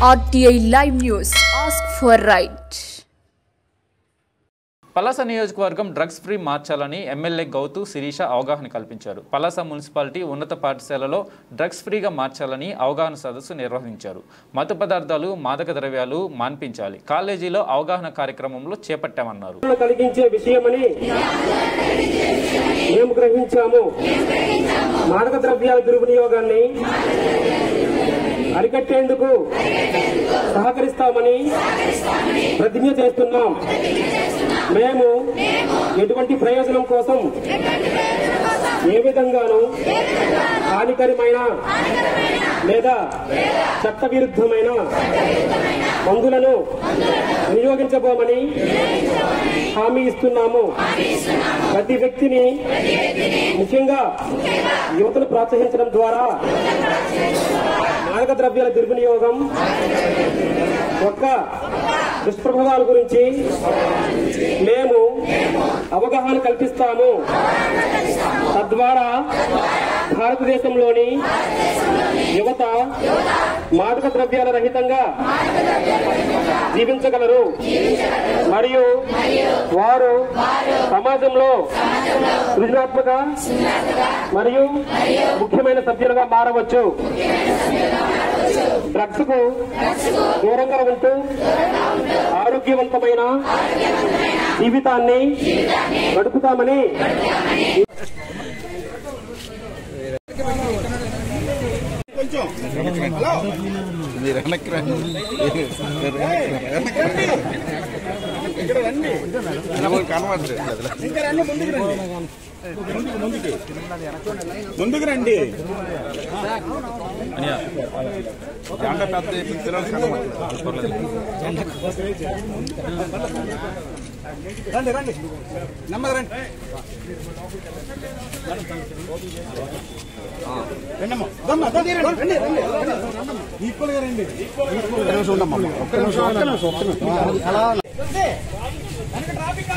RTI Live News. Ask for right. Palasa నియోజకవర్గం drugs free మార్చాలని MLA Gouthu Sirisha అవగాహన కల్పించారు. పలాస మున్సిపాలిటీ ఉన్నత పాఠశాలలో డ్రగ్స్ ఫ్రీగా మార్చాలని అవగాహన సదస్సు నిర్వహించారు. మత్తు పదార్థాలు, మాదక ద్రవ్యాలు మాన్పించాలి, కాలేజీలో అవగాహన కార్యక్రమంలో చేపట్టామన్నారు. కలిగించే విషయమని మేము గ్రహించాము. మాదక ద్రవ్యాల దుర్వినియోగాన్ని అరికట్టేందుకు సహకరిస్తామని ప్రతిజ్ఞ చేస్తున్నాం. మేము ఎటువంటి ప్రయోజనం కోసం ఏ విధంగానూ హానికరమైన లేదా చట్టవిరుద్ధమైన మందులను వినియోగించబోమని హామీ ఇస్తున్నాము. ప్రతి వ్యక్తిని, ముఖ్యంగా యువతను ప్రోత్సహించడం ద్వారా మాదక ద్రవ్యాల దుర్వినియోగం యొక్క దుష్ప్రభావాల గురించి మేము అవగాహన కల్పిస్తాము. తద్వారా భారతదేశంలోని యువత మాదక ద్రవ్యాల రహితంగా జీవించగలరు మరియు వారు సమాజంలో సృజనాత్మక మరియు ముఖ్యమైన సభ్యులుగా మారవచ్చు. డ్రగ్స్ కు దూరంగా ఉంటూ ఆరోగ్యవంతమైన జీవితాన్ని గడుపుతామని ముందుకు రండి. రండి రండి, నెమ్మది రండి. ఈక్వల్ గా రండి. ఒక్క నిమిషం అలా ట్రాఫిక్